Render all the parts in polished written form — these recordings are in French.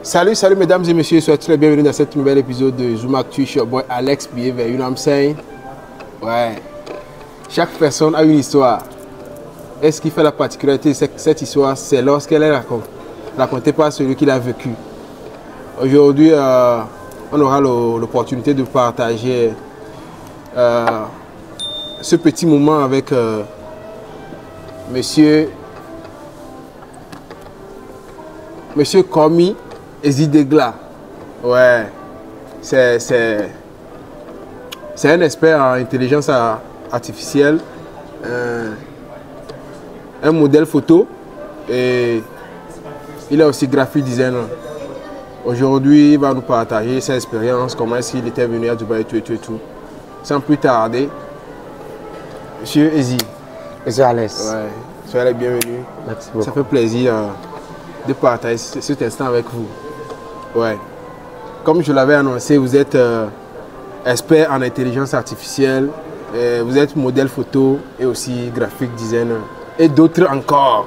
Salut, salut mesdames et messieurs, soyez très bienvenus dans cet nouvel épisode de Zoom Actu. Je suis boy Alex, bienvenue, you know what I'm saying? Ouais. Chaque personne a une histoire. Et ce qui fait la particularité de cette histoire, c'est lorsqu'elle est racontée par celui qui l'a vécu. Aujourd'hui, on aura l'opportunité de partager ce petit moment avec Monsieur Komi Ezidegla. Ouais, c'est un expert en intelligence artificielle, un modèle photo et il est aussi graphic designer. Aujourd'hui, il va nous partager ses expériences, comment est-ce qu'il était venu à Dubaï et tout. Sans plus tarder, Monsieur Ezi. Monsieur Alex. Ouais, soyez les bienvenus. Merci beaucoup. Ça fait plaisir de partager cet instant avec vous. Ouais. Comme je l'avais annoncé, vous êtes expert en intelligence artificielle, vous êtes modèle photo et aussi graphic designer et d'autres encore.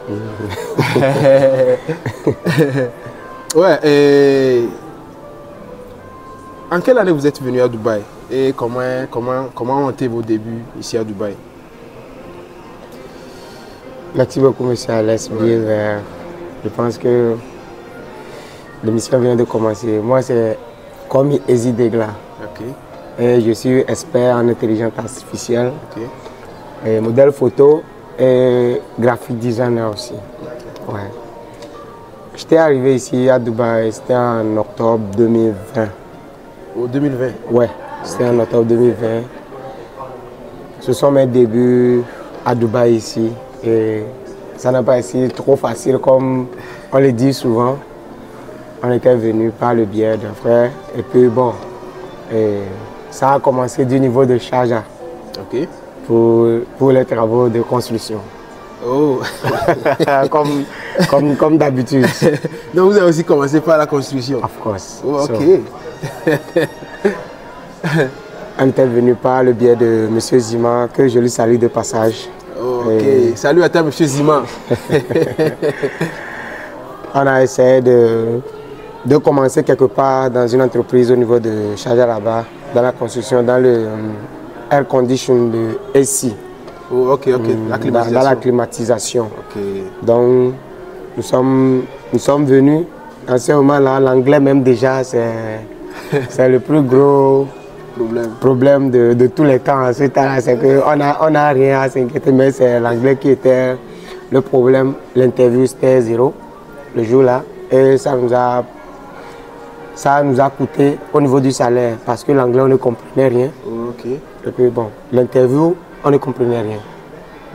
Ouais. Et en quelle année vous êtes venu à Dubaï et comment ont été vos débuts ici à Dubaï? Merci beaucoup, monsieur Alex. Ouais. Je pense que l'émission vient de commencer. Moi, c'est Komi Ezidegla. Ok. Et je suis expert en intelligence artificielle, Ok. et modèle photo et graphic designer aussi. Ouais. J'étais arrivé ici à Dubaï, c'était en octobre 2020. Au 2020? Ouais, c'était en octobre 2020. Ce sont mes débuts à Dubaï ici. Et ça n'a pas été trop facile comme on le dit souvent. On était venu par le biais d'un frère. Et puis bon, ça a commencé du niveau de Sharjah. Ok. Pour les travaux de construction. Oh. comme d'habitude. Donc vous avez aussi commencé par la construction? Of course. Oh, ok. On était venu par le biais de M. Zima, que je lui salue de passage. Ok. Salut à toi, M. Zima. On a essayé de commencer quelque part dans une entreprise au niveau de Sharjah là-bas, dans la construction, dans le air condition de AC. Oh, ok. La climatisation. Dans la climatisation. Ok. Donc, nous sommes venus. En ce moment-là, l'anglais même déjà, c'est le plus gros problème de tous les temps. En ce temps-là, c'est qu'on n'a rien à s'inquiéter, mais c'est l'anglais qui était le problème. L'interview, c'était 0 le jour-là. Et ça nous a coûté au niveau du salaire, parce que l'anglais, on ne comprenait rien. Ok. Et puis bon, l'interview, on ne comprenait rien.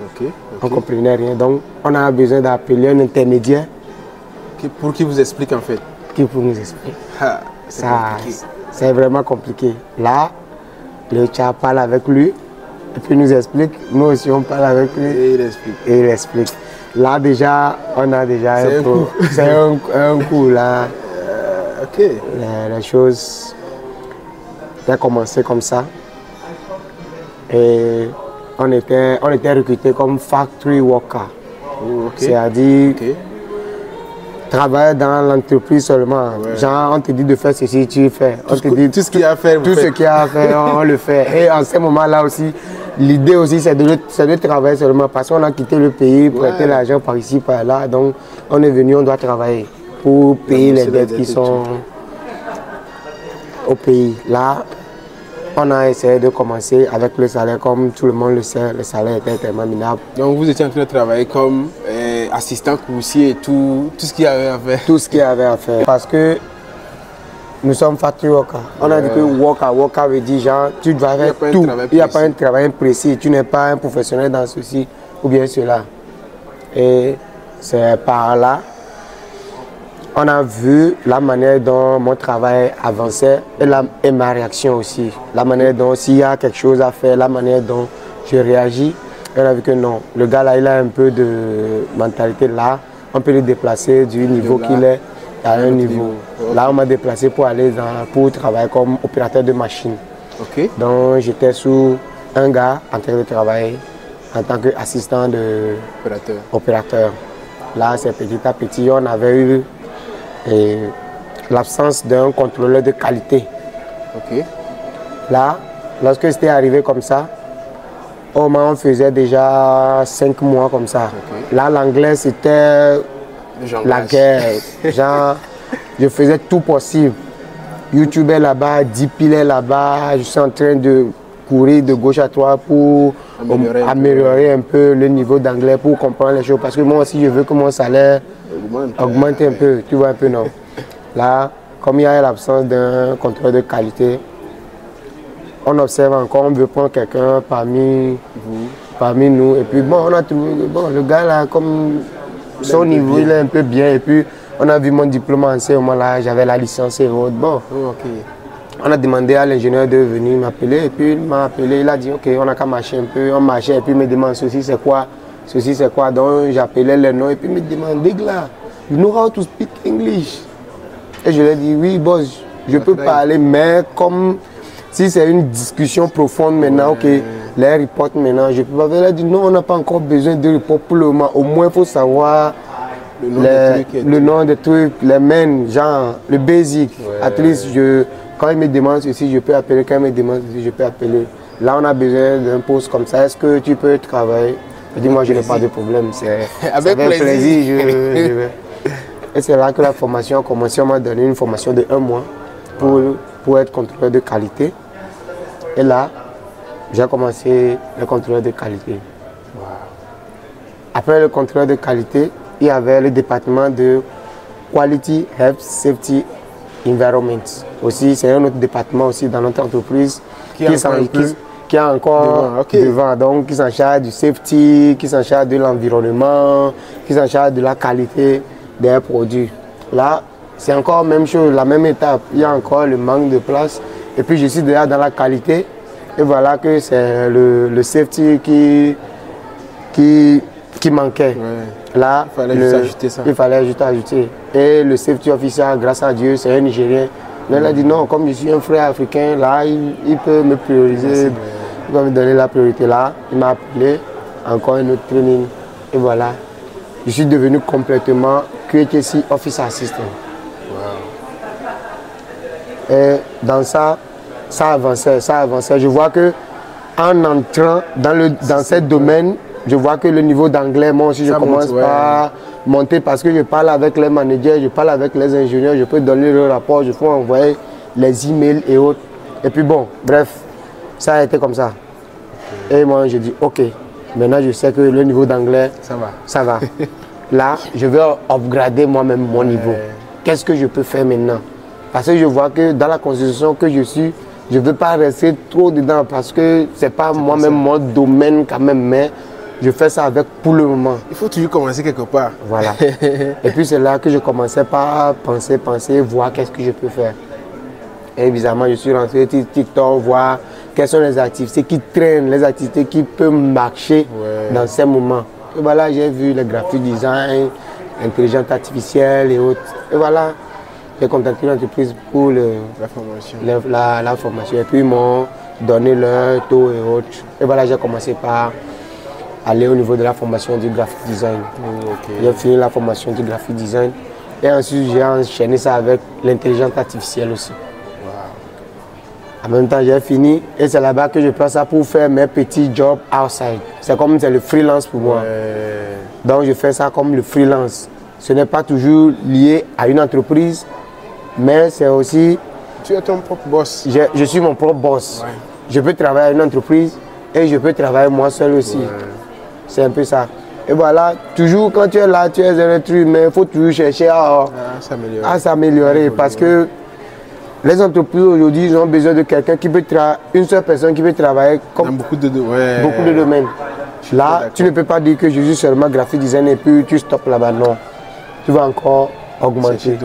Ok. On ne comprenait rien. Donc, on a besoin d'appeler un intermédiaire. Pour qui vous explique en fait? Qui pour nous expliquer. C'est vraiment compliqué. Là, le chat parle avec lui, et puis nous explique. Nous aussi, on parle avec lui. Et il explique. Et il explique. Là, déjà, on a déjà c'est un coup là. Ok. Les choses ont commencé comme ça. Et on était recrutés comme factory worker. Oh, okay. C'est-à-dire travailler dans l'entreprise seulement. Ouais. Genre, on te dit de faire ceci, tu fais. On te dit tout ce qu'il y a à faire. Tout ce qu'il y a à faire, on le fait. Et en ce moment-là aussi, l'idée aussi, c'est de travailler seulement parce qu'on a quitté le pays, prêter l'argent par ici, par là. Donc, on est venu, on doit travailler pour payer les dettes qui sont au pays. Là, on a essayé de commencer avec le salaire, comme tout le monde le sait, le salaire était tellement minable. Donc vous étiez en train de travailler comme assistant coursier et tout ce qu'il y avait à faire. Tout ce qu'il y avait à faire. Parce que nous sommes factory workers. On a dit que worker veut dire genre, tu dois faire tout. Il n'y a pas un travail précis. Tu n'es pas un professionnel dans ceci ou bien cela. Et c'est par là. On a vu la manière dont mon travail avançait et ma réaction aussi. La manière dont, s'il y a quelque chose à faire, la manière dont je réagis. Et on a vu que non, le gars là, il a un peu de mentalité là. On peut le déplacer du niveau qu'il est à un niveau. Là, on m'a déplacé pour aller pour travailler comme opérateur de machine. Okay. Donc, j'étais sous un gars en train de travailler en tant qu'assistant de opérateur. Là, c'est petit à petit, on avait eu l'absence d'un contrôleur de qualité. Ok. Là, lorsque c'était arrivé comme ça, on faisait déjà 5 mois comme ça. Okay. Là, l'anglais, c'était la guerre. Genre, je faisais tout possible. YouTube est là-bas, Deepil est là-bas. Je suis en train de courir de gauche à droite pour améliorer un peu le niveau d'anglais, pour comprendre les choses. Parce que moi aussi, je veux que mon salaire augmente un peu. Tu vois un peu, non? Là, comme il y a l'absence d'un contrôle de qualité, on observe encore, on veut prendre quelqu'un parmi nous. Et puis bon, on a trouvé, bon, le gars là, comme son niveau, il est un peu bien. Et puis, on a vu mon diplôme en ce moment-là, j'avais la licence et autres. Bon, on a demandé à l'ingénieur de venir m'appeler. Et puis, il m'a appelé, il a dit, ok, on a qu'à marcher un peu. On marchait, et puis il me demande, ceci c'est quoi? Ceci c'est quoi? Donc, j'appelais les noms. Et puis, il me demande, Degla, you know how to speak English? Et je lui ai dit, oui, boss, je peux parler, mais comme... Si c'est une discussion profonde maintenant, ok, les reports maintenant, je peux pas. Elle a dit non, on n'a pas encore besoin de reports pour le moment. Au moins, il faut savoir le nom des trucs, les mains, genre le basic. At least, quand il me demande ceci, je peux appeler. Quand il me demande ceci, je peux appeler. Là, on a besoin d'un poste comme ça. Est-ce que tu peux travailler? Je dis, moi, je n'ai pas de problème. Avec plaisir. Je vais. Et c'est là que la formation a commencé. On m'a donné une formation de 1 mois pour être contrôleur de qualité. Et là, j'ai commencé le contrôleur de qualité. Wow. Après le contrôleur de qualité, il y avait le département de Quality, Health, Safety, Environment. Aussi, c'est un autre département aussi dans notre entreprise qui est encore devant. Donc, qui s'en charge du safety, qui s'en charge de l'environnement, qui s'en charge de la qualité des produits. Là, c'est encore la même chose, la même étape. Il y a encore le manque de place. Et puis je suis déjà dans la qualité. Et voilà que c'est le safety qui manquait. Ouais. Là, il fallait juste ajouter ça. Il fallait juste ajouter. Et le safety officer, grâce à Dieu, c'est un Nigérien. Mais il a dit non, comme je suis un frère africain, là, il peut me prioriser. Il va me donner la priorité là. Il m'a appelé, encore un autre training. Et voilà. Je suis devenu complètement QHSE Officer Assistant. Et dans ça avançait, ça avançait. Je vois que en entrant dans ce domaine, je vois que le niveau d'anglais, moi aussi, je commence à monter parce que je parle avec les managers, je parle avec les ingénieurs, je peux donner le rapport, je peux envoyer les emails et autres. Et puis bon, bref, ça a été comme ça. Et moi, je dis, ok, maintenant je sais que le niveau d'anglais, ça va. Là, je vais upgrader moi-même mon niveau. Qu'est-ce que je peux faire maintenant? Parce que je vois que dans la constitution que je suis, je ne veux pas rester trop dedans parce que ce n'est pas moi-même mon domaine quand même, mais je fais ça avec pour le moment. Il faut toujours commencer quelque part. Voilà. Et puis c'est là que je commençais par penser, voir qu'est-ce que je peux faire. Et évidemment, je suis rentré sur TikTok, voir quelles sont les activités qui traînent, les activités qui peuvent marcher dans ces moments. Et voilà, j'ai vu le graphic design, l'intelligence artificielle et autres. Et voilà. J'ai contacté l'entreprise pour la formation. Et puis ils m'ont donné leur taux et autres. Et voilà, j'ai commencé par aller au niveau de la formation du graphic design. J'ai fini la formation du graphic design. Et ensuite, j'ai enchaîné ça avec l'intelligence artificielle aussi. En même temps, j'ai fini. Et c'est là-bas que je prends ça pour faire mes petits jobs outside. C'est comme c'est le freelance pour moi. Donc, je fais ça comme le freelance. Ce n'est pas toujours lié à une entreprise. Mais c'est aussi... Tu es ton propre boss. Je suis mon propre boss. Je peux travailler à une entreprise et je peux travailler moi seul aussi. C'est un peu ça. Et voilà, toujours quand tu es là, tu es un truc, mais il faut toujours chercher à s'améliorer. Parce que les entreprises aujourd'hui ont besoin de quelqu'un qui peut travailler, une seule personne qui peut travailler comme dans beaucoup de domaines. Là, tu ne peux pas dire que je suis seulement graphic design et puis tu stops là-bas. Non. Tu vas encore augmenter.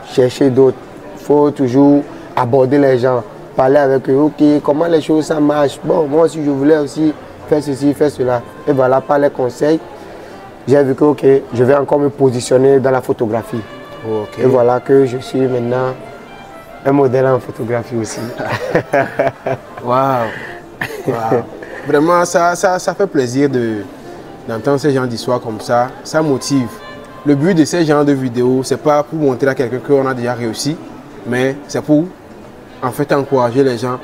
Chercher d'autres. Il faut toujours aborder les gens, parler avec eux. Ok, comment les choses ça marche? Bon, moi aussi je voulais aussi faire ceci, faire cela. Et voilà, par les conseils, j'ai vu que ok, je vais encore me positionner dans la photographie. Et voilà que je suis maintenant un modèle en photographie aussi. Waouh! Vraiment, ça fait plaisir d'entendre ces gens d'histoires comme ça. Ça motive. Le but de ces genres de vidéos, c'est pas pour montrer à quelqu'un qu'on a déjà réussi, mais c'est pour en fait encourager les gens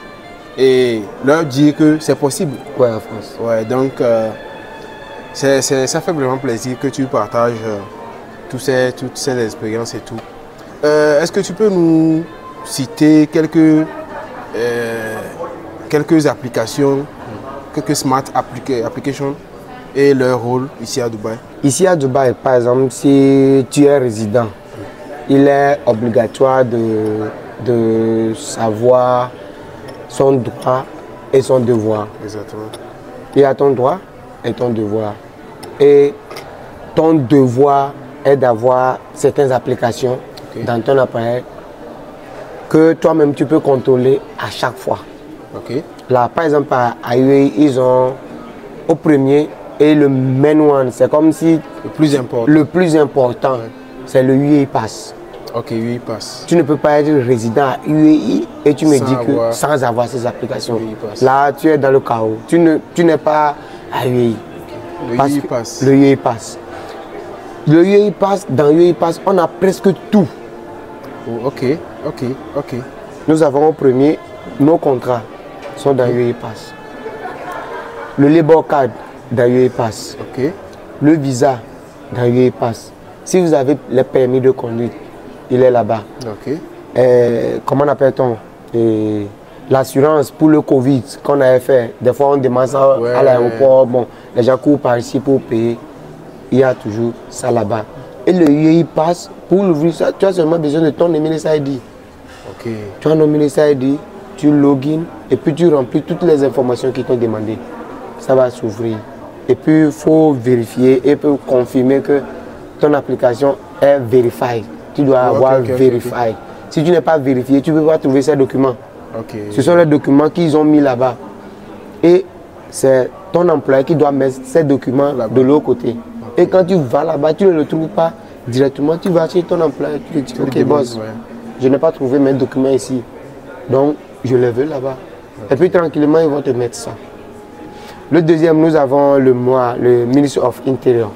et leur dire que c'est possible. Ouais, en France. Ouais, donc ça fait vraiment plaisir que tu partages toutes ces expériences et tout. Est-ce que tu peux nous citer quelques applications, quelques smart applications et leur rôle ici à Dubaï? Ici à Dubaï, par exemple, si tu es résident, il est obligatoire de savoir son droit et son devoir. Exactement. Il y a ton droit et ton devoir. Et ton devoir est d'avoir certaines applications dans ton appareil que toi-même tu peux contrôler à chaque fois. Là, par exemple, à UAE, ils ont au premier et le main one. C'est comme si le plus important, c'est le UAE Pass. Ok, UAE Pass. Tu ne peux pas être résident à UAE et tu me dis que sans avoir ces applications. Là, tu es dans le chaos. Tu n'es pas à UAE. Le UAE Pass. Le UAE Pass. Le UAE Pass, dans UAE Pass, on a presque tout. Oh, ok. Nous avons au premier, nos contrats sont dans UAE Pass. Le Labour Card dans UAE Pass. Le visa dans UAE Pass. Si vous avez les permis de conduite, il est là-bas. Comment appelle-t-on? L'assurance pour le Covid qu'on avait fait. Des fois, on demande ça à l'aéroport. Bon, les gens courent par ici pour payer. Il y a toujours ça là-bas. Et le UAE Pass, pour l'ouvrir ça, tu as seulement besoin de ton Emirates ID. Tu as un Emirates ID, tu login et puis tu remplis toutes les informations qui t'ont demandé. Ça va s'ouvrir. Et puis, il faut vérifier et puis confirmer que ton application est verified. Tu dois avoir verified. Si tu n'es pas vérifié, tu ne peux pas trouver ces documents. Ce sont les documents qu'ils ont mis là-bas. Et c'est ton employé qui doit mettre ces documents de l'autre côté. Et quand tu vas là-bas, tu ne le trouves pas directement. Tu vas chez ton employé, tu lui dis, ok boss, je n'ai pas trouvé mes documents ici. Donc, je les veux là-bas. Et puis tranquillement, ils vont te mettre ça. Le deuxième, nous avons le Ministry of Interior.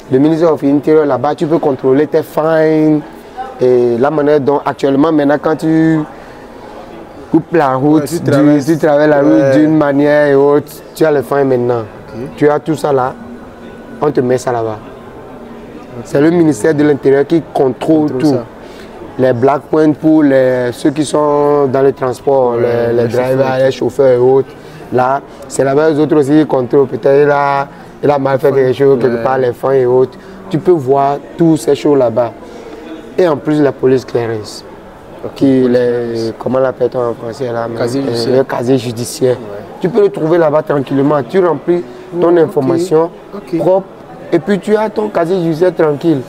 Le Ministry of Interior, là-bas, tu peux contrôler tes fines et la manière dont actuellement, maintenant, quand tu coupes la route, tu traverses la route d'une manière et autre, tu as les fines maintenant. Tu as tout ça là, on te met ça là-bas. C'est le ministère de l'Intérieur qui contrôle tout. Les black points pour ceux qui sont dans le transport, les drivers, les chauffeurs et autres. Là, c'est là-bas les autres aussi qui contrôlent. Peut-être il a mal fait quelque chose, quelque part, les fins et autres. Tu peux voir tous ces choses là-bas. Et en plus, la police clearance. Comment l'appelle-t-on en français là, le casier judiciaire. Tu peux le trouver là-bas tranquillement. Tu remplis ton information propre et puis tu as ton casier judiciaire tranquille.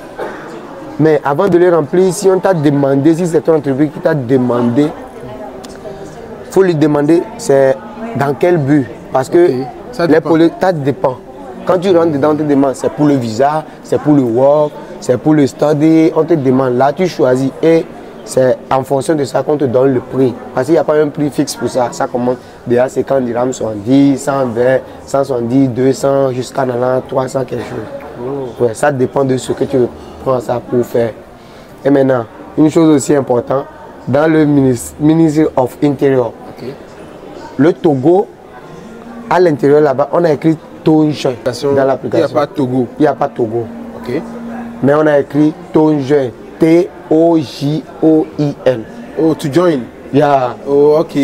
Mais avant de le remplir, si on t'a demandé, si c'est ton entreprise qui t'a demandé, il faut lui demander c'est dans quel but. Parce que ça dépend. Quand tu rentres dedans, on te demande c'est pour le visa, c'est pour le work, c'est pour le study, on te demande. Là, tu choisis et c'est en fonction de ça qu'on te donne le prix. Parce qu'il n'y a pas un prix fixe pour ça. Ça commence déjà, c'est quand les rames sont 10, 120, 170, 200, jusqu'à 300 quelque chose. Ouais, ça dépend de ce que tu prends ça pour faire. Et maintenant, une chose aussi importante, dans le Ministry of Interior, le Togo, à l'intérieur là-bas, on a écrit Tonjoin dans l'application. Il n'y a pas Togo. Il n'y a pas Togo. Mais on a écrit Tonjoin. T-O-J-O-I-N. Oh, to join. Yeah. Oh, ok.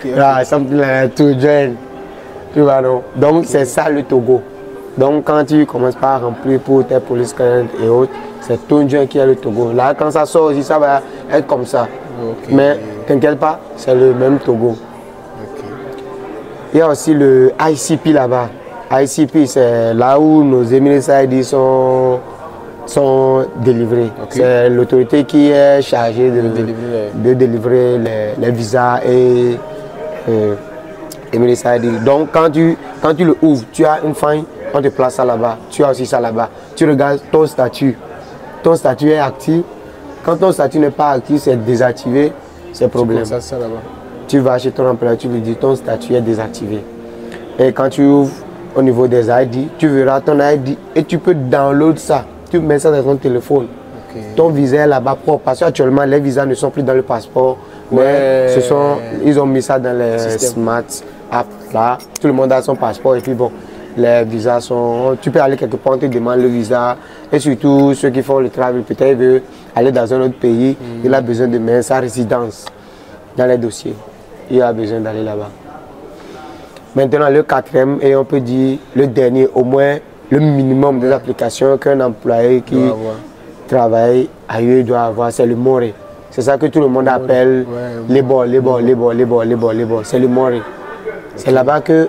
Yeah, something like that, to join. Tu vois, non? Donc, c'est ça le Togo. Donc, quand tu commences par remplir pour tes police current et autres, c'est Tonjoin qui est le Togo. Là, quand ça sort aussi, ça va être comme ça. Mais, t'inquiète pas, c'est le même Togo. Il y a aussi le ICP là-bas. ICP, c'est là où nos Emirates ID sont délivrés. C'est l'autorité qui est chargée de délivrer les visas et Emirates ID. Donc, quand tu le ouvres, tu as une fine, on te place ça là-bas. Tu as aussi ça là-bas. Tu regardes ton statut. Ton statut est actif. Quand ton statut n'est pas actif, c'est désactivé, c'est problème. Tu vas chez ton employeur, tu lui dis ton statut est désactivé. Et quand tu ouvres au niveau des ID, tu verras ton ID et tu peux download ça. Tu mets ça dans ton téléphone. Ton visa est là-bas propre. Parce qu'actuellement, les visas ne sont plus dans le passeport. Mais ils ont mis ça dans les smart apps là. Tout le monde a son passeport et puis bon, les visas sont... Tu peux aller quelque part, on te demande le visa. Et surtout, ceux qui font le travail, peut-être ils veulent aller dans un autre pays. Il a besoin de mettre sa résidence dans les dossiers. Il a besoin d'aller là-bas. Maintenant, le quatrième, et on peut dire le dernier, au moins le minimum des applications qu'un employé qui travaille ailleurs doit avoir, c'est le MORE. C'est ça que tout le monde appelle les bords. C'est le MORE. C'est là-bas que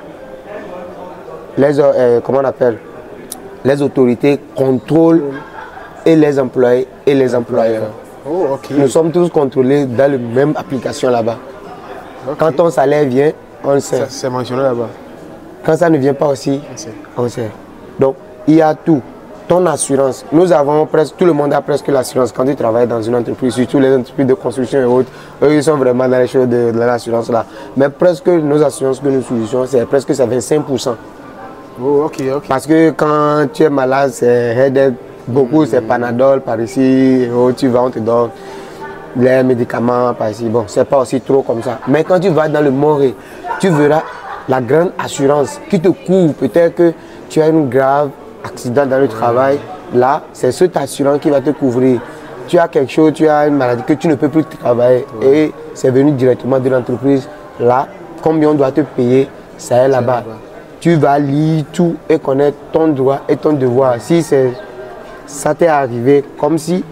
comment on appelle, les autorités contrôlent et les employés et les employeurs. Nous sommes tous contrôlés dans la même application là-bas. Quand ton salaire vient, on le sait. C'est mentionné là-bas. Quand ça ne vient pas aussi, on sait. Donc, il y a tout. Ton assurance. Nous avons presque, tout le monde a presque l'assurance quand tu travailles dans une entreprise, surtout les entreprises de construction et autres. Eux, ils sont vraiment dans les choses de l'assurance là. Mais presque nos assurances que nous utilisons, c'est presque 25%. Parce que quand tu es malade, c'est headache, beaucoup, c'est Panadol par ici, tu vas, on te donne les médicaments par ici. Bon, c'est pas aussi trop comme ça. Mais quand tu vas dans le MORE, tu verras la grande assurance qui te couvre. Peut-être que tu as une grave accident dans le travail. Là, c'est cette assurance qui va te couvrir. Tu as quelque chose, tu as une maladie que tu ne peux plus travailler et c'est venu directement de l'entreprise. Là, combien on doit te payer, ça est là-bas. Tu vas lire tout et connaître ton droit et ton devoir. Si ça t'est arrivé comme si,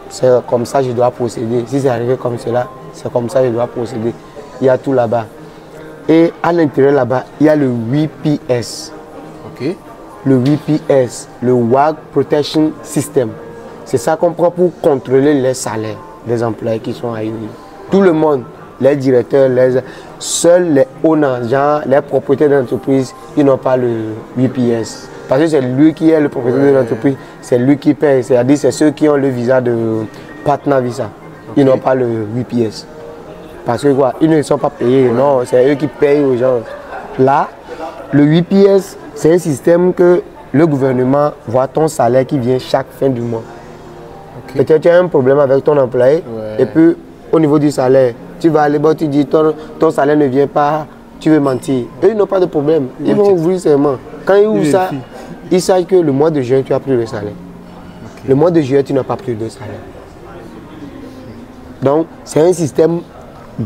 c'est comme ça que je dois procéder. Si c'est arrivé comme cela, c'est comme ça que je dois procéder. Il y a tout là-bas. Et à l'intérieur là-bas, il y a le WPS. Le WPS, le Work Protection System. C'est ça qu'on prend pour contrôler les salaires des employés qui sont ailleurs. Tout le monde, les directeurs, seuls les owners, genre les propriétaires d'entreprise, ils n'ont pas le WPS. Parce que c'est lui qui est le propriétaire de l'entreprise, c'est lui qui paye. C'est-à-dire c'est ceux qui ont le visa de partner visa. Ils n'ont pas le WPS. Parce que quoi, ils ne sont pas payés, non, c'est eux qui payent aux gens. Là, le WPS, c'est un système que le gouvernement voit ton salaire qui vient chaque fin du mois. Peut-être que tu as un problème avec ton employé, et puis au niveau du salaire, tu vas aller, tu dis ton salaire ne vient pas, tu veux mentir. Eux, ils n'ont pas de problème, ils vont ouvrir seulement. Quand ils ouvrent ça, ils savent que le mois de juin, tu as pris le salaire. Le mois de juillet, tu n'as pas pris de salaire. Donc, c'est un système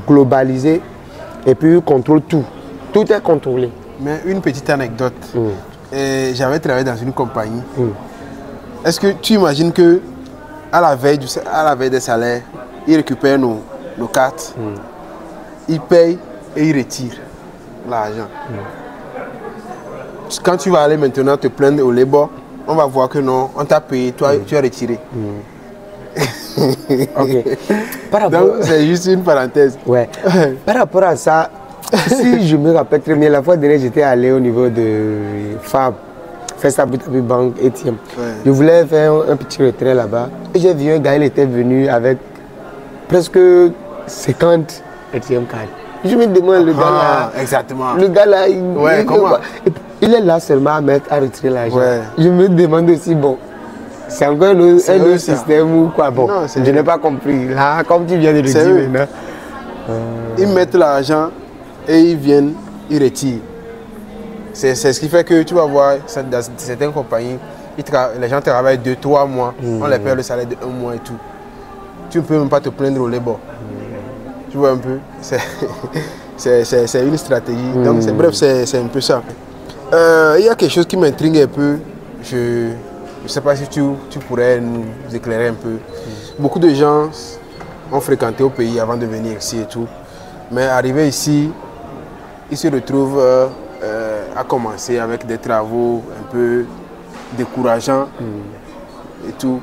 globalisé et puis il contrôle tout. Tout est contrôlé. Mais une petite anecdote. J'avais travaillé dans une compagnie. Est-ce que tu imagines que à la veille des salaires, ils récupèrent nos cartes, ils payent et ils retirent l'argent. Quand tu vas aller maintenant te plaindre au labor, on va voir que non, on t'a payé, toi tu as retiré. Donc c'est juste une parenthèse. Par rapport à ça, si je me rappelle très bien, la fois dernière j'étais allé au niveau de FAB, First African Bank ATM. Je voulais faire un petit retrait là-bas et j'ai vu un gars, il était venu avec presque 50 ATM cards. Je me demande, le gars là, le gars là, il est là seulement à mettre à retirer l'argent. Je me demande aussi, bon, c'est encore un autre système ou quoi. Bon, non, je n'ai pas compris. Là, comme tu viens de le dire maintenant. Ils mettent l'argent et ils viennent, ils retirent. C'est ce qui fait que tu vas voir dans certaines compagnies, les gens travaillent 2-3 mois, on les paye le salaire de 1 mois et tout. Tu ne peux même pas te plaindre au labor. Tu vois un peu, c'est une stratégie. Donc bref, c'est un peu ça. Il y a quelque chose qui m'intrigue un peu. Je ne sais pas si tu pourrais nous éclairer un peu. Beaucoup de gens ont fréquenté au pays avant de venir ici et tout. Mais arrivé ici, ils se retrouvent à commencer avec des travaux un peu décourageants et tout.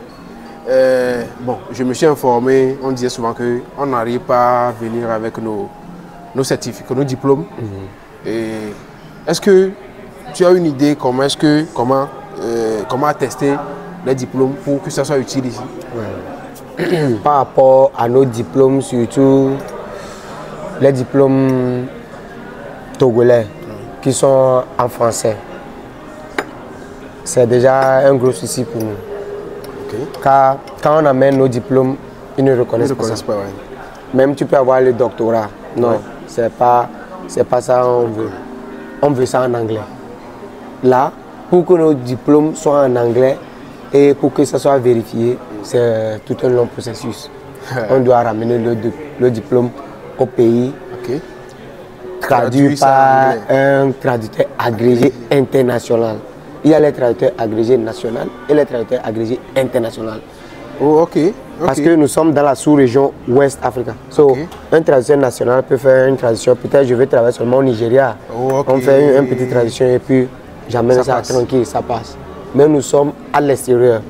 Bon, je me suis informé, on disait souvent qu'on n'arrive pas à venir avec nos certificats, nos diplômes. Est-ce que tu as une idée comment attester les diplômes pour que ça soit utile ici? Par rapport à nos diplômes, surtout les diplômes togolais qui sont en français, c'est déjà un gros souci pour nous. Car quand on amène nos diplômes, ils ne reconnaissent pas ça. Même tu peux avoir le doctorat. Non, c'est pas ça qu'on veut. On veut ça en anglais. Là, pour que nos diplômes soient en anglais et pour que ça soit vérifié, c'est tout un long processus. On doit ramener le diplôme au pays, traduit par un traducteur agrégé international. Il y a les traducteurs agrégés nationaux et les traducteurs agrégés internationaux. Oh, Parce que nous sommes dans la sous-région Ouest Africa. Un traducteur national peut faire une traduction. Peut-être je vais travailler seulement au Nigeria. On fait une petite traduction et puis j'amène ça tranquille, ça passe. Mais nous sommes à l'extérieur.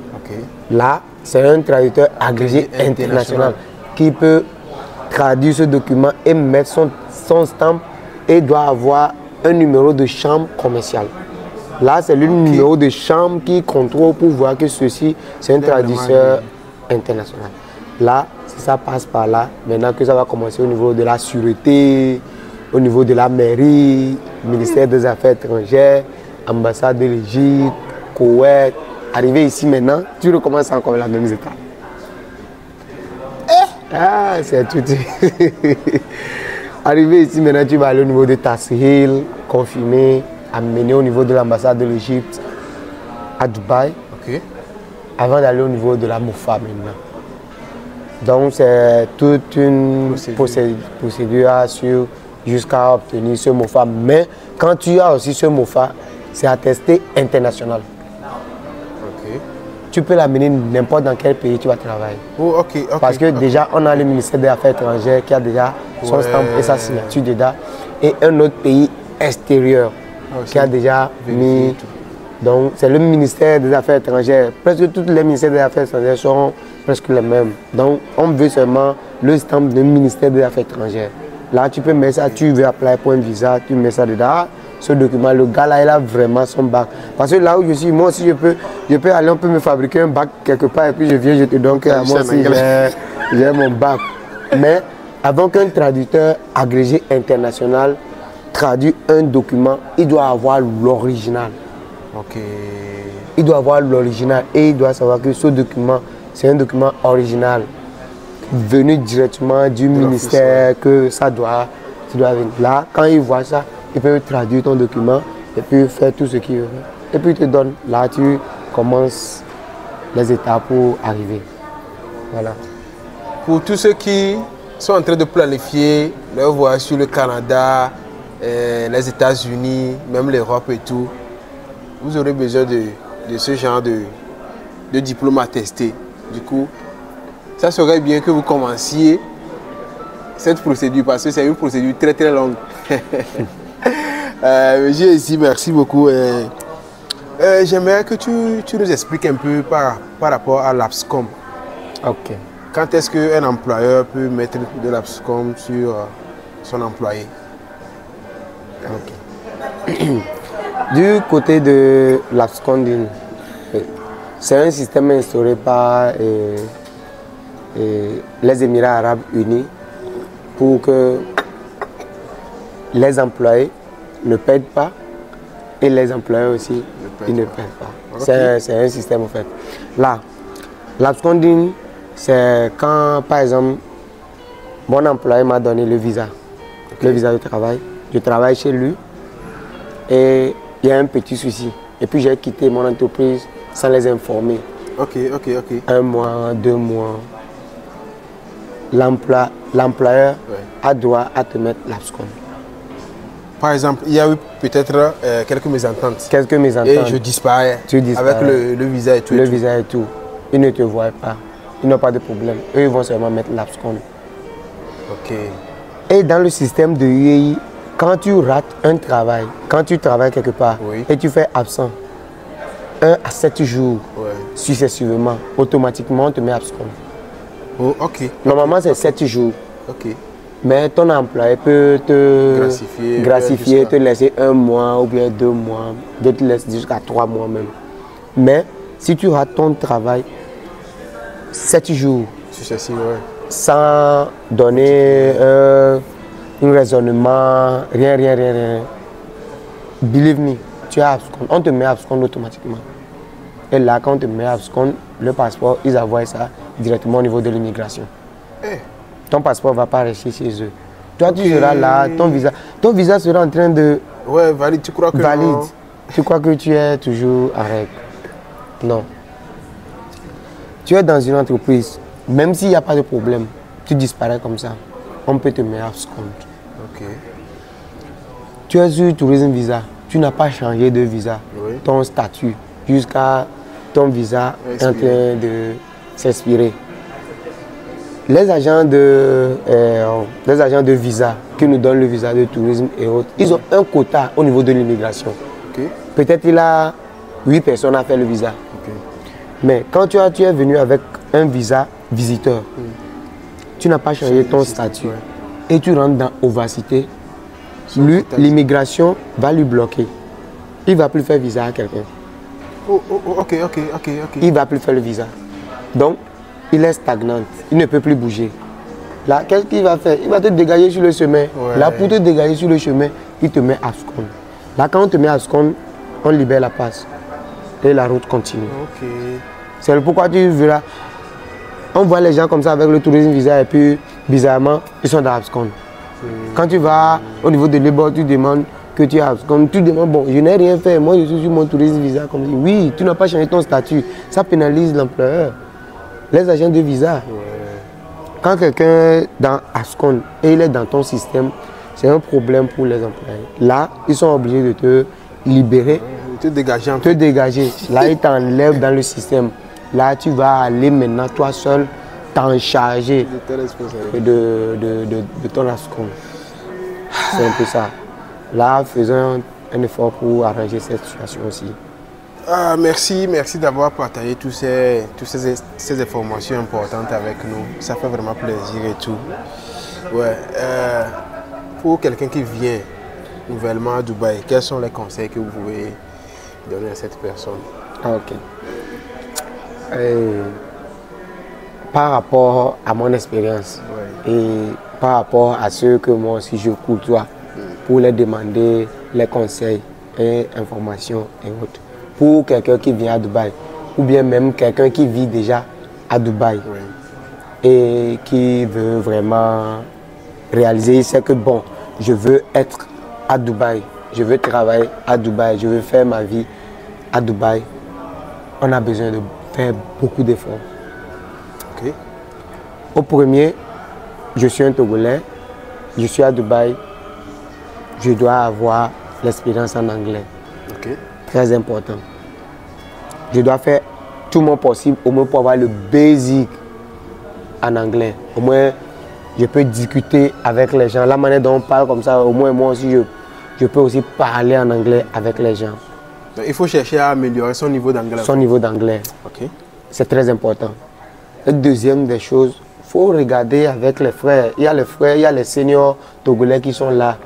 Là, c'est un traducteur agrégé international qui peut traduire ce document et mettre son stamp et doit avoir un numéro de chambre commerciale. Là, c'est le numéro de chambre qui contrôle pour voir que ceci, c'est un traducteur international. Là, si ça passe par là, maintenant que ça va commencer au niveau de la sûreté, au niveau de la mairie, ministère des Affaires étrangères, ambassade de l'Égypte, Koweït. Arrivé ici maintenant, tu recommences encore la même étape. Ah, c'est tout. Arrivé ici maintenant, tu vas aller au niveau de Tasril, confirmer, amener au niveau de l'ambassade de l'Égypte à Dubaï, avant d'aller au niveau de la MOFA maintenant. Donc c'est toute une procédure à suivre jusqu'à obtenir ce MOFA. Mais quand tu as aussi ce MOFA, c'est attesté international. Tu peux l'amener n'importe dans quel pays tu vas travailler. Parce que déjà, on a le ministère des Affaires étrangères qui a déjà son stamp et sa signature dedans. Et un autre pays extérieur qui a déjà mis. Donc, c'est le ministère des Affaires étrangères. Presque tous les ministères des Affaires étrangères sont presque les mêmes. Donc, on veut seulement le stamp du ministère des Affaires étrangères. Là, tu peux mettre ça, tu veux appeler pour un visa, tu mets ça dedans. Ce document, le gars là, il a vraiment son bac. Parce que là où je suis, moi aussi, je peux aller, on peut me fabriquer un bac quelque part et puis je viens, je te donne que moi aussi, j'ai mon bac. Mais avant qu'un traducteur agrégé international traduise un document, il doit avoir l'original. Il doit avoir l'original et il doit savoir que ce document, c'est un document original, venu directement du ministère, que ça doit venir. Là, quand il voit ça, il peut traduire ton document et puis faire tout ce qu'il veut. Et puis il te donne. Là, tu commences les étapes pour arriver. Voilà. Pour tous ceux qui sont en train de planifier leur voyage sur le Canada, les États-Unis, même l'Europe et tout, vous aurez besoin de ce genre de diplôme attesté. Du coup, ça serait bien que vous commenciez cette procédure parce que c'est une procédure très très longue. Monsieur ici, merci beaucoup. J'aimerais que tu nous expliques un peu par rapport à l'APSCOM. Quand est-ce qu'un employeur peut mettre de l'APSCOM sur son employé? Du côté de l'APSCOM, c'est un système instauré par les Émirats arabes unis pour que les employés ne perdent pas et les employeurs aussi ils ne perdent pas. C'est un système en fait. Là, l'absconding, c'est quand par exemple mon employé m'a donné le visa, le visa de travail. Je travaille chez lui et il y a un petit souci. Et puis j'ai quitté mon entreprise sans les informer. Un mois, 2 mois. L'employeur a droit à te mettre l'abscond. Par exemple, il y a eu peut-être quelques mésententes. Et je disparais. Avec le visa et tout. Le visa et tout. Ils ne te voient pas. Ils n'ont pas de problème. Eux, ils vont seulement mettre l'abscond. Et dans le système de UEI, quand tu rates un travail, quand tu travailles quelque part et tu fais absent 1 à 7 jours successivement, automatiquement on te met abscond. Normalement c'est 7 jours. Mais ton employé peut te gracifier, te laisser 1 mois ou bien 2 mois, de te laisser jusqu'à 3 mois même. Mais si tu rates ton travail 7 jours sans donner un raisonnement, rien, believe me, tu as abscond, on te met abscond automatiquement. Et là, quand on te met abscond, le passeport, ils envoient ça directement au niveau de l'immigration. Ton passeport ne va pas rester chez eux. Toi, tu seras là, ton visa sera en train de... Ouais, valide, tu crois que valide. Non. Tu crois que tu es toujours en règle? Non. Tu es dans une entreprise, même s'il n'y a pas de problème, tu disparais comme ça, on peut te mettre à compte. Ok. Tu es sur Tourisme Visa, tu n'as pas changé de visa, Oui. ton statut, jusqu'à ton visa est en train de s'expirer. Les agents de visa qui nous donnent le visa de tourisme et autres, ils ont un quota au niveau de l'immigration. Okay. Peut-être il a 8 personnes à faire le visa. Okay. Mais quand tu es venu avec un visa visiteur, tu n'as pas changé ton statut et tu rentres dans Ovacité, l'immigration va lui bloquer. Il ne va plus faire visa à quelqu'un. Ok. Il ne va plus faire le visa. Donc, il est stagnant, il ne peut plus bouger. Là, qu'est-ce qu'il va faire? Il va te dégager sur le chemin. Ouais. Là, pour te dégager sur le chemin, il te met à seconde. Là, quand on te met à seconde, on libère la passe. Et la route continue. Ok. C'est pourquoi tu verras. On voit les gens comme ça avec le tourisme visa et puis, bizarrement, ils sont dans abscon. Quand tu vas au niveau de l'ébord, tu demandes que tu as abscon. Tu demandes, bon, je n'ai rien fait, moi je suis sur mon tourisme visa. Comme dit, oui, tu n'as pas changé ton statut. Ça pénalise l'employeur. Les agents de visa. Quand quelqu'un est dans Ascon et il est dans ton système, c'est un problème pour les employés. Là, ils sont obligés de te libérer, te dégager. Là, ils t'enlèvent dans le système. Là, tu vas aller maintenant, toi seul, t'en charger de ton Ascon. C'est un peu ça. Là, faisons un effort pour arranger cette situation aussi. Merci d'avoir partagé toutes ces informations importantes avec nous. Ça fait vraiment plaisir et tout. Ouais. Pour quelqu'un qui vient nouvellement à Dubaï, quels sont les conseils que vous pouvez donner à cette personne? Ok. Par rapport à mon expérience et par rapport à ce que moi aussi je côtoie pour les demander les conseils et informations et autres. Pour quelqu'un qui vient à Dubaï, ou bien même quelqu'un qui vit déjà à Dubaï et qui veut vraiment réaliser, c'est que bon, je veux être à Dubaï, je veux travailler à Dubaï, je veux faire ma vie à Dubaï. On a besoin de faire beaucoup d'efforts. Okay. Au premier, je suis un Togolais, je suis à Dubaï, je dois avoir l'expérience en anglais. Okay. Très important. Je dois faire tout mon possible au moins pour avoir le basic en anglais. Au moins, je peux discuter avec les gens. La manière dont on parle comme ça, au moins moi aussi, je peux aussi parler en anglais avec les gens. Donc, il faut chercher à améliorer son niveau d'anglais. Son niveau d'anglais. Okay. C'est très important. La deuxième des choses, il faut regarder avec les frères. Il y a les frères, il y a les seniors togolais qui sont là,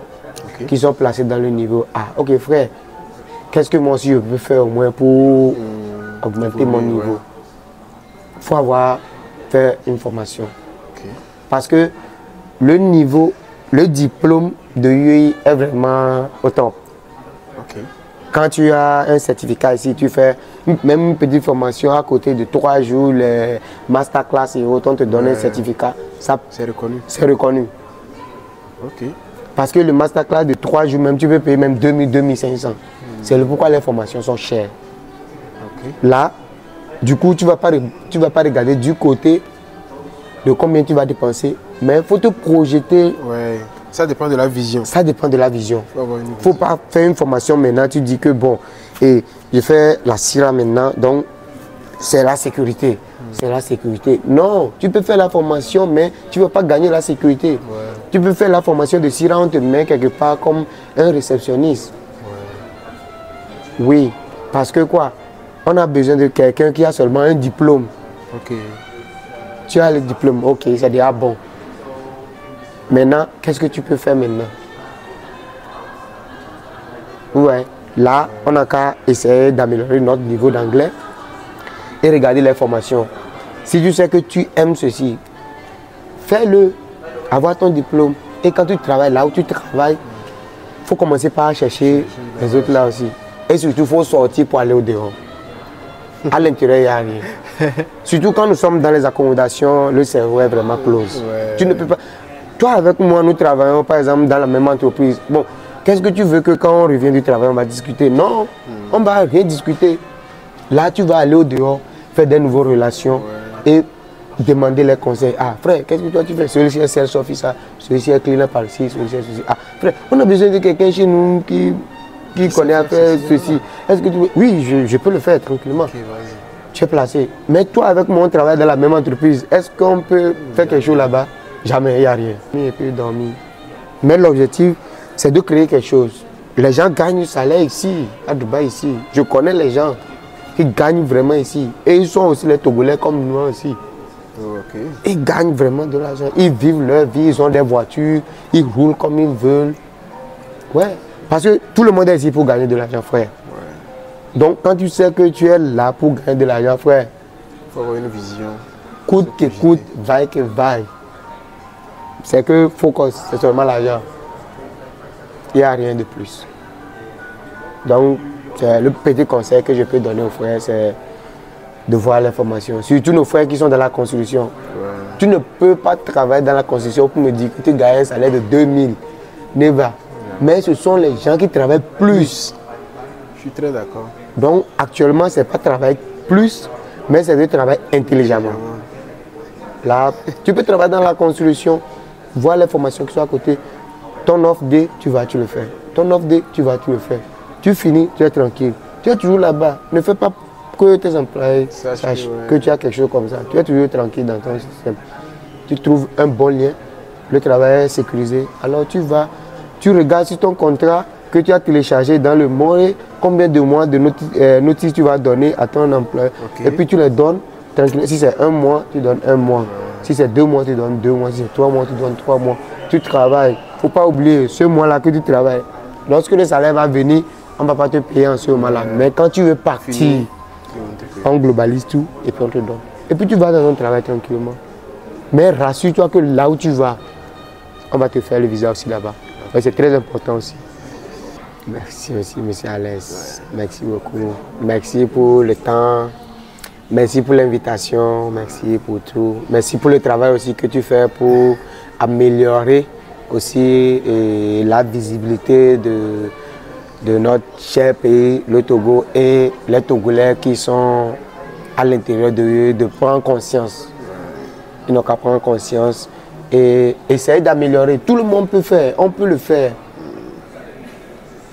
qui sont placés dans le niveau A. Ok frère, qu'est-ce que moi aussi je peux faire au moins pour augmenter mon niveau? Il faut avoir fait une formation. Okay. Parce que le niveau, le diplôme de UI est vraiment au top. Okay. Quand tu as un certificat ici, tu fais même une petite formation à côté de 3 jours, les masterclass et autres, on te donne un certificat. C'est reconnu. C'est reconnu. Ok. Parce que le masterclass de 3 jours, même, tu peux payer même 2000, 2500. C'est pourquoi les formations sont chères. Okay. Là, du coup, tu ne vas pas regarder du côté de combien tu vas dépenser, mais il faut te projeter. Ouais. Ça dépend de la vision. Ça dépend de la vision. Il ne faut pas faire une formation maintenant, tu dis que bon, et je fais la CIRA maintenant, donc c'est la sécurité. C'est la sécurité. Non, tu peux faire la formation, mais tu ne vas pas gagner la sécurité. Ouais. Tu peux faire la formation de CIRA, on te met quelque part comme un réceptionniste. Ouais. Oui, parce que quoi? On a besoin de quelqu'un qui a seulement un diplôme. Ok. Tu as le diplôme, ok, c'est déjà bon. Maintenant, qu'est-ce que tu peux faire maintenant? Ouais, là, on n'a qu'à essayer d'améliorer notre niveau d'anglais et regarder les formations. Si tu sais que tu aimes ceci, fais-le, avoir ton diplôme. Et quand tu travailles là où tu travailles, il faut commencer par chercher les autres là aussi. Et surtout, il faut sortir pour aller au dehors. À l'intérieur, il n'y a rien. Surtout quand nous sommes dans les accommodations, le cerveau est vraiment close. Ouais. Tu ne peux pas... Toi, avec moi, nous travaillons par exemple dans la même entreprise. Bon, qu'est-ce que tu veux que quand on revient du travail, on va discuter? Non, on ne va rien discuter. Là, tu vas aller au dehors, faire des nouvelles relations et demander les conseils. Ah, frère, qu'est-ce que toi tu fais? Celui-ci est sales officer, celui-ci est cleaner par ici, celui-ci est ceci. Ah, frère, on a besoin de quelqu'un chez nous qui connaît à faire ceci. Est-ce que tu veux? Oui, je peux le faire tranquillement. Okay, tu es placé. Mais toi, avec moi, on travaille dans la même entreprise. Est-ce qu'on peut faire quelque chose là-bas? Jamais, il n'y a rien. Et puis dormir. Mais l'objectif, c'est de créer quelque chose. Les gens gagnent du salaire ici, à Dubaï ici. Je connais les gens qui gagnent vraiment ici. Et ils sont aussi les Togolais comme nous aussi. Okay. Ils gagnent vraiment de l'argent. Ils vivent leur vie, ils ont des voitures, ils roulent comme ils veulent. Ouais. Parce que tout le monde est ici pour gagner de l'argent, frère. Ouais. Donc quand tu sais que tu es là pour gagner de l'argent, frère, il faut avoir une vision. Coûte que coûte, vaille que vaille. C'est que focus, c'est seulement l'argent. Il n'y a rien de plus. Donc, le petit conseil que je peux donner aux frères, c'est de voir l'information. Surtout nos frères qui sont dans la construction. Ouais. Tu ne peux pas travailler dans la construction pour me dire que tu gagnes un salaire de 2000. Never. Ouais. Mais ce sont les gens qui travaillent plus. Je suis très d'accord. Donc, actuellement, ce n'est pas travailler plus, mais c'est de travailler intelligemment. Là, tu peux travailler dans la construction, voir les formations qui sont à côté. Ton offre D, tu le fais. Ton offre D, tu le fais. Tu finis, tu es tranquille. Tu es toujours là-bas. Ne fais pas que tes employés sachent que tu as quelque chose comme ça. Tu es toujours tranquille dans ton système. Tu trouves un bon lien, le travail est sécurisé. Alors tu vas, tu regardes sur ton contrat que tu as téléchargé dans le mois, combien de mois de notice tu vas donner à ton employeur. Okay. Et puis tu les donnes tranquille. Si c'est un mois, tu donnes un mois. Si c'est 2 mois, tu donnes 2 mois. Si c'est 3 mois, tu donnes 3 mois. Tu travailles. Il ne faut pas oublier ce mois-là que tu travailles. Lorsque le salaire va venir, on ne va pas te payer en ce moment-là. Mais quand tu veux partir, on globalise tout et puis on te donne. Et puis tu vas dans ton travail tranquillement. Mais rassure-toi que là où tu vas, on va te faire le visa aussi là-bas. C'est très important aussi. Merci aussi, monsieur Alex. Merci beaucoup. Merci pour le temps. Merci pour l'invitation. Merci pour tout. Merci pour le travail aussi que tu fais pour améliorer aussi la visibilité de notre cher pays, le Togo, et les Togolais qui sont à l'intérieur de eux, de prendre conscience. Ils n'ont qu'à prendre conscience et essayer d'améliorer. Tout le monde peut faire, on peut le faire.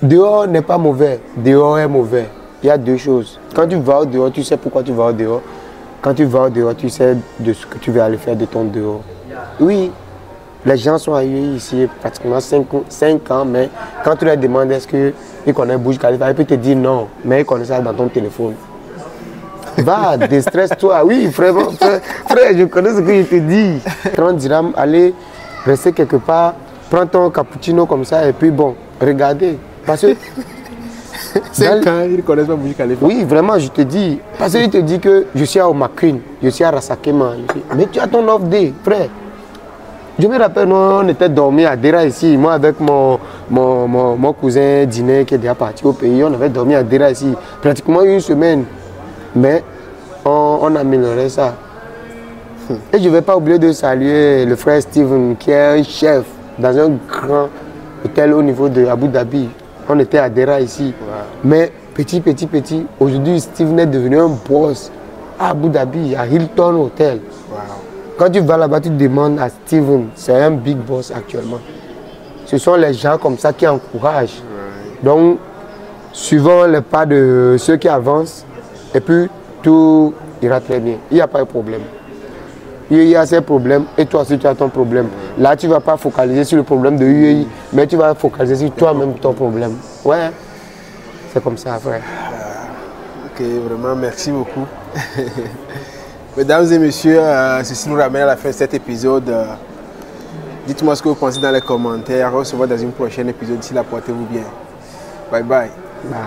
Dehors n'est pas mauvais, dehors est mauvais. Il y a 2 choses. Quand tu vas au dehors, tu sais pourquoi tu vas au dehors. Quand tu vas au dehors, tu sais de ce que tu vas aller faire de ton dehors. Oui, les gens sont arrivés ici pratiquement 5 ans, mais quand tu leur demandes est-ce qu'ils connaissent Burj Khalifa, ils peuvent te dire non, mais ils connaissent ça dans ton téléphone. Va, déstresse-toi. Oui, vraiment, frère, je connais ce que je te dis. 30 dirhams, allez rester quelque part, prends ton cappuccino comme ça et puis bon, regardez. Parce que 5 ans, ils ne connaissent pas Burj Khalifa. Oui, vraiment, je te dis. Parce qu'il te dit que je suis à Omakrin, je suis à Rasakema. Mais tu as ton offre D, frère. Je me rappelle, on était dormi à Dera ici. Moi, avec mon cousin Diné qui est déjà parti au pays, on avait dormi à Dera ici pratiquement 1 semaine. Mais on a amélioré ça. Et je ne vais pas oublier de saluer le frère Steven, qui est un chef dans un grand hôtel au niveau de Abu Dhabi. On était à Dera ici. Wow. Mais petit, aujourd'hui, Steven est devenu un boss à Abu Dhabi, à Hilton Hotel. Wow. Quand tu vas là-bas, tu demandes à Steven, c'est un big boss actuellement. Ce sont les gens comme ça qui encouragent. Right. Donc, suivant les pas de ceux qui avancent, et puis tout ira très bien. Il n'y a pas de problème. Il y a ses problèmes et toi aussi tu as ton problème. Là, tu ne vas pas focaliser sur le problème de UAE, mais tu vas focaliser sur toi-même ton problème. Ouais, c'est comme ça, frère. Ok, vraiment, merci beaucoup. Mesdames et messieurs, ceci nous ramène à la fin de cet épisode. Dites-moi ce que vous pensez dans les commentaires. On se voit dans un prochain épisode. D'ici là, portez-vous bien. Bye bye. Bye.